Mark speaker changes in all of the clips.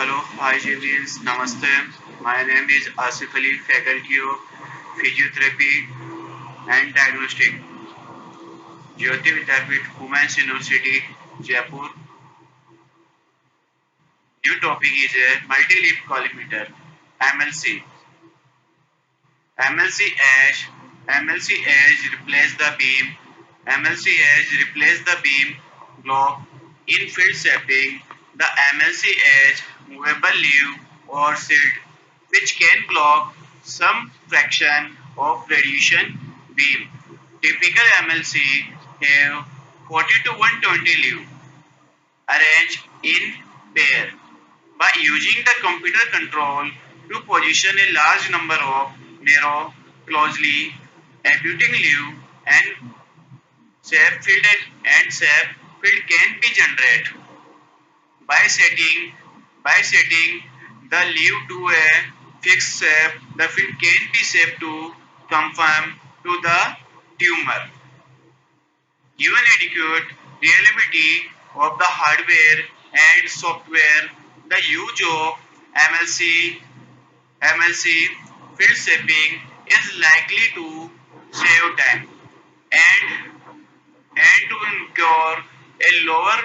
Speaker 1: Hello, hi Javians, Namaste. My name is Asif Ali, Faculty of Physiotherapy and Diagnostic, Jyoti Vidyapith, Women's University, Jaipur. New topic is a multi-leaf collimator, MLC. MLC edge, MLC edge replace the beam, MLC edge replace the beam block in field shaping. The MLC edge movable leaf or shield which can block some fraction of radiation beam. Typical MLC have 40 to 120 leaf arranged in pair. By using the computer control to position a large number of narrow, closely abutting leaf and shape field and shape field can be generated by setting the leaf to a fixed shape. The field can be shaped to conform to the tumor. Given adequate reliability of the hardware and software, the use of MLC field shaping is likely to save time and to incur a lower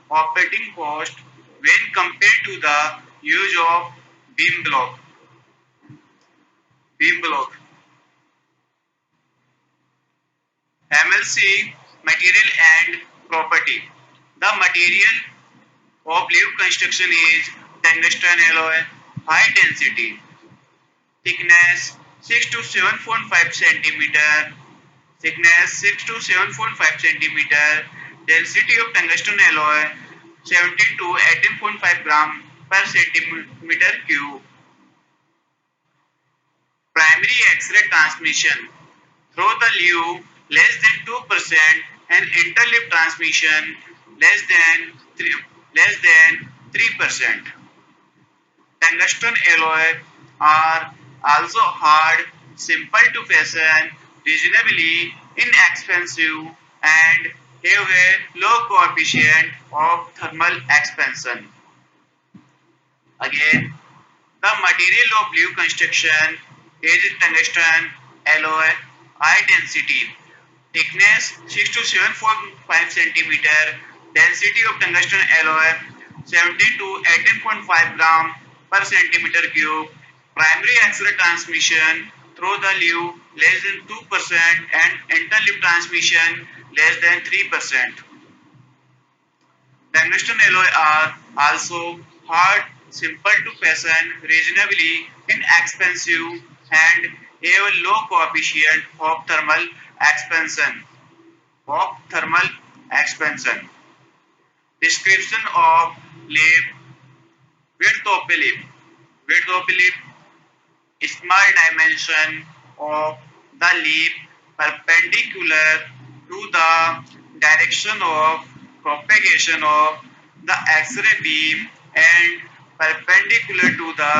Speaker 1: operating cost when compared to the use of beam block. Beam block. MLC material and property. The material of leaf construction is tungsten alloy, high density, thickness 6 to 7.5 centimeter, thickness 6 to 7.5 centimeter, density of tungsten alloy 17 to 18.5 gram per centimeter cube. Primary X-ray transmission through the leaf less than 2% and interleaf transmission less than 3%. Tungsten alloy are also hard, simple to fashion, reasonably inexpensive, and have a low coefficient of thermal expansion. Again, the material of leaf construction is tungsten alloy, high density, thickness 6 to 7.5 centimeter, density of tungsten alloy 17 to 18.5 gram per centimeter cube, primary X-ray transmission through the leaf less than 2% and interleaf transmission less than 3%. Tungsten alloy are also hard, simple to fashion, reasonably inexpensive, and have a low coefficient of thermal expansion. Description of leaf. Width of a leaf. Width of a leaf. Small dimension of the leaf perpendicular to the direction of propagation of the X-ray beam and perpendicular to the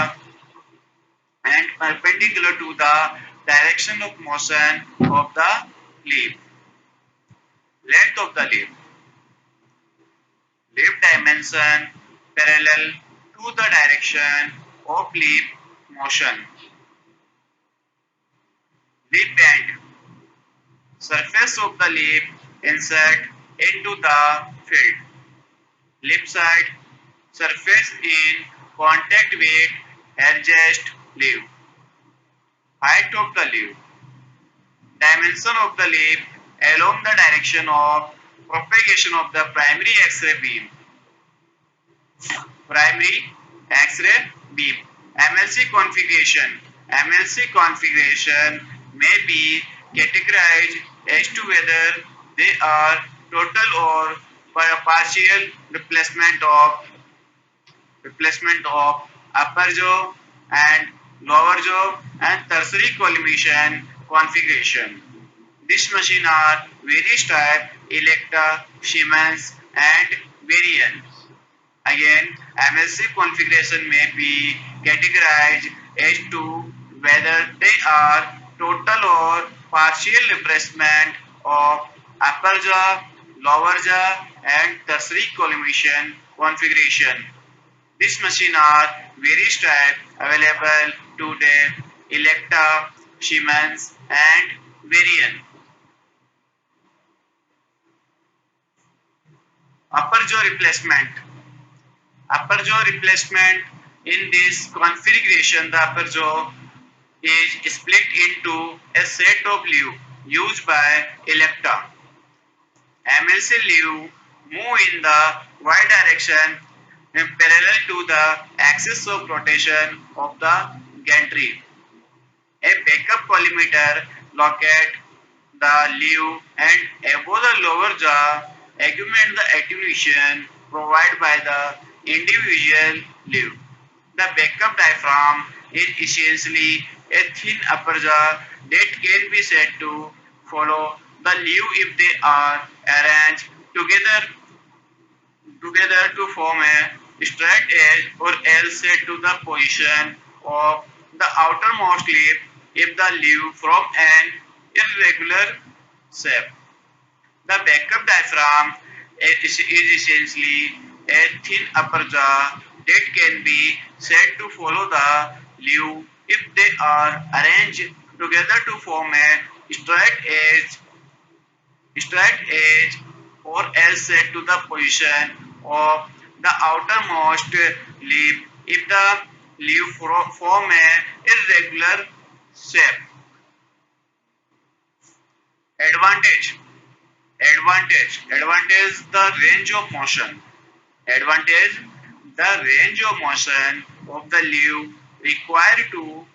Speaker 1: direction of motion of the leaf. Length of the leaf. Leaf dimension parallel to the direction of leaf motion. Leaf bend. Surface of the leaf insert into the field. Leaf side. Surface in contact with adjacent leaf. Height of the leaf. Dimension of the leaf along the direction of propagation of the primary X-ray beam. Primary X-ray beam. MLC configuration. MLC configuration may be categorized as to whether they are total or partial replacement of upper jaw and lower jaw and tertiary collimation configuration. This machine are various type Electa, Siemens and Varian. Again, MLC configuration may be categorized as to whether they are total or partial replacement of upper jaw, lower jaw and tertiary collimation configuration. These machines are various types available today: Electa, Siemens, and Varian. Upper jaw replacement. Upper jaw replacement. In this configuration, the upper jaw is split into a set of leaves used by Electa. MLC leaf move in the y direction parallel to the axis of rotation of the gantry. A backup collimator locate the leaf and above the lower jaw augment the attenuation provided by the individual leaf. The backup diaphragm is essentially a thin upper jaw that can be said to follow the leaf if they are arranged together to form a straight edge, or else set to the position of the outermost lip if the leaf from an irregular shape. The backup diaphragm is essentially a thin upper jaw that can be said to follow the leaf if they are arranged together to form a straight edge, or else set to the position of the outermost lip if the leaf form a irregular shape. Advantage. Advantage the range of motion. Advantage the range of motion of the leaf required to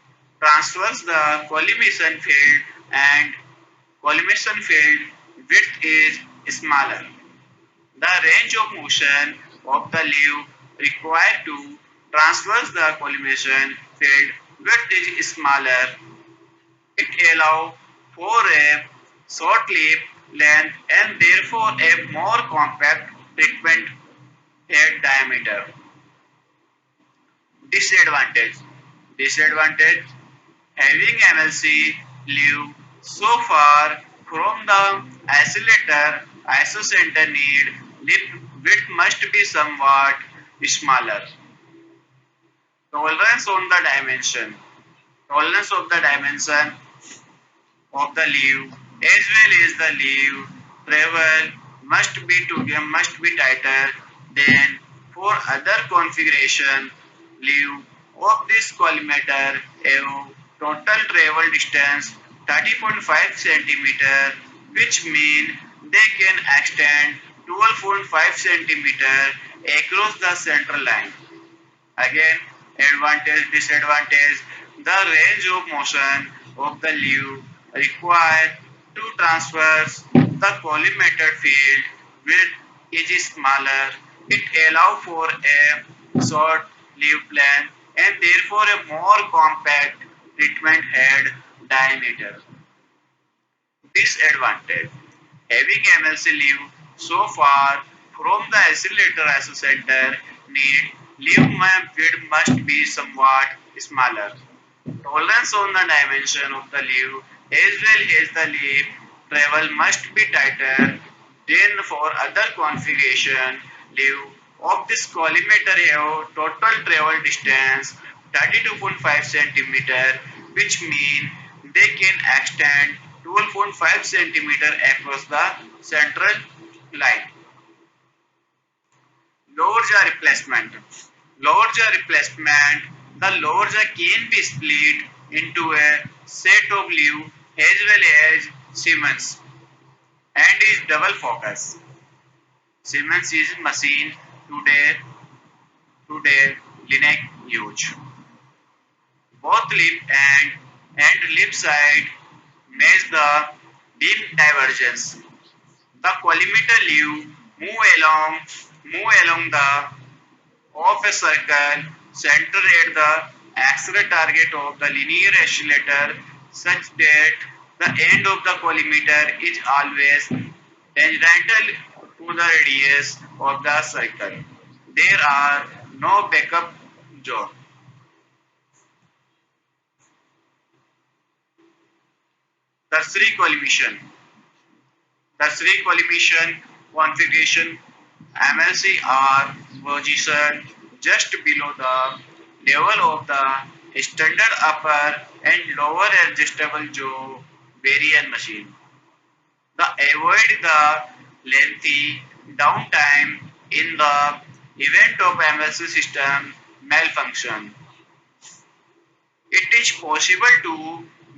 Speaker 1: transverse the collimation field, and collimation field width is smaller. The range of motion of the leaf required to transverse the collimation field width is smaller. It allows for a short lip length and therefore a more compact treatment head diameter. Disadvantage. Disadvantage. Having MLC leave so far from the isolator, isocenter need lip width must be somewhat smaller. Tolerance on the dimension. Tolerance of the dimension of the leaf as well as the leaf travel must be tighter than for other configuration. Leaf of this collimator have total travel distance 30.5 cm, which mean they can extend 12.5 cm across the central line. Again, advantage, disadvantage. The range of motion of the leaf required to transverse the collimated field width is smaller. It allows for a short leaf length and therefore a more compact treatment head diameter. Disadvantage. Having MLC leaf so far from the oscillator isocenter need leaf width must be somewhat smaller. Tolerance on the dimension of the leaf as well as the leaf travel must be tighter than for other configuration. Leaf of this collimator have total travel distance 32.5 cm, which mean they can extend 12.5 cm across the central line. Lower jaw replacement. Lower jaw replacement. The lower jaw can be split into a set of leaf as well as Siemens and is double focus. Siemens is machine today Linux use. Both lip and lip side match the beam divergence. The collimator leaf move along the of a circle centered at the axial target of the linear oscillator, such that the end of the collimator is always tangential to the radius of the circle. There are no backup jaw. Tertiary collimation. Tertiary collimation configuration. MLC are positioned just below the level of the standard upper and lower adjustable jaw variant machine. The avoid the lengthy downtime in the event of MLC system malfunction. It is possible to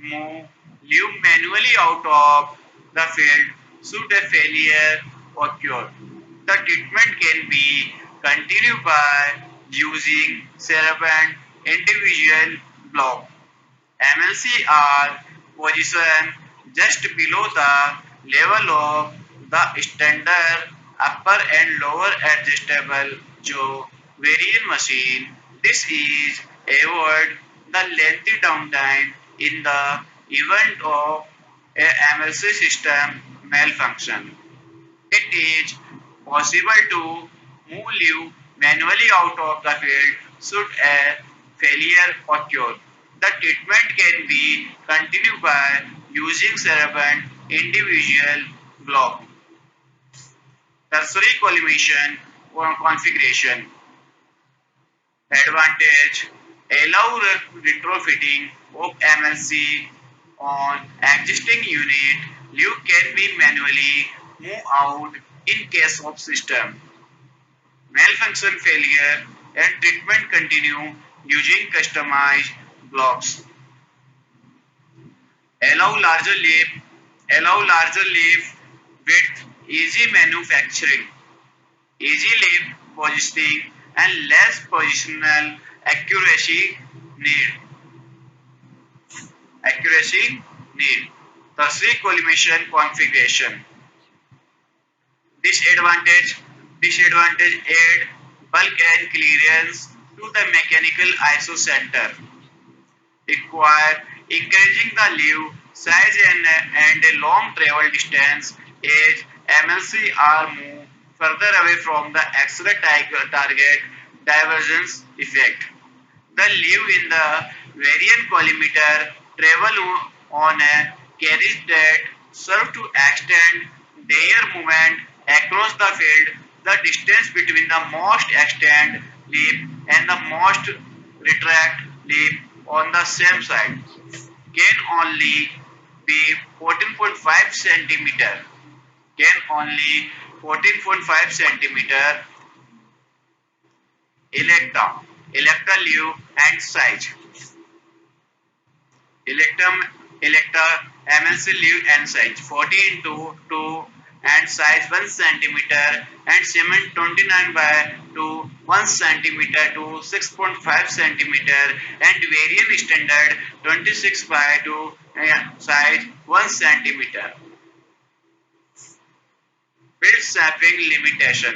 Speaker 1: move leaf manually out of the field should a failure occur. The treatment can be continued by using servant individual block. MLC are positioned just below the level of the standard upper and lower adjustable jaw variant machine. This is avoid the lengthy downtime in the event of a MLC system malfunction. It is possible to move leaf manually out of the field should a failure occur. The treatment can be continued by using servant individual block. Tertiary collimation configuration advantage allow retrofitting of MLC on existing unit. Leaf can be manually moved out in case of system malfunction failure and treatment continue using customized blocks. Allow larger leaf, allow larger leaf width, easy manufacturing, easy leaf positioning and less positional accuracy need. Accuracy need. Tertiary collimation configuration. Disadvantage. Disadvantage add bulk and clearance to the mechanical ISO center. Require increasing the leaf size and a long travel distance as MLC are moved further away from the X-ray target divergence effect. The leaf in the variant collimator travel on a carriage that serve to extend their movement across the field. The distance between the most extend leaf and the most retract leaf on the same side can only be 14.5 centimeter. Can only 14.5 centimeter electa. Electa leaf and size. Electum electa MLC leaf and size 40 into 2 and size 1 centimeter and cement 29 by 2 1 centimeter to 6.5 centimeter and variant standard 26 by 2 size 1 centimeter. Field shaping limitation.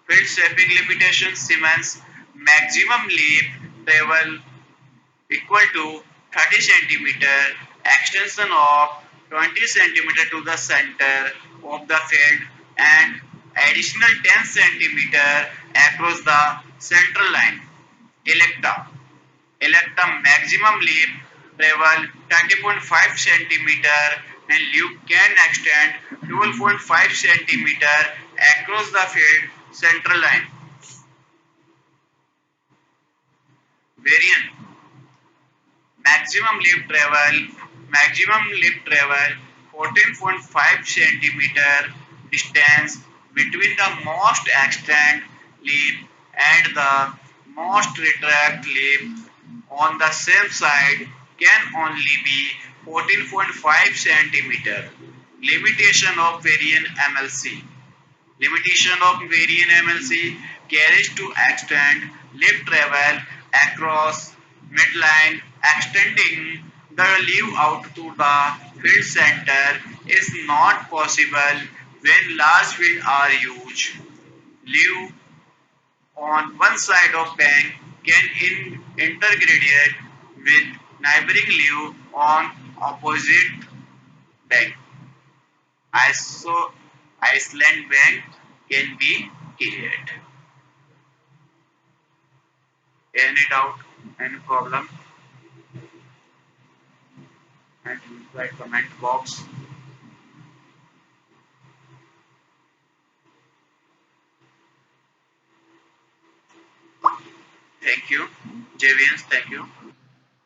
Speaker 1: Field shaping limitation Siemens maximum leaf travel equal to 30 centimeter extension of 20 centimeter to the center of the field and additional 10 centimeter across the central line. Electa. Electa maximum leaf travel 30.5 centimeter and leaf can extend 12.5 centimeter across the field central line. Variant maximum leaf travel 14.5 centimeter distance between the most extend leaf and the most retract leaf on the same side can only be 14.5 centimeter. Limitation of variant MLC. Limitation of variant MLC carries to extend leaf travel across midline. Extending the leaf out to the field center is not possible when large fields are used. Leaf on one side of bank can intergradate with neighboring leaf on opposite bank. ISO Iceland bank can be created. Any doubt, any problem? And write comment box. Thank you. JVNs, thank you.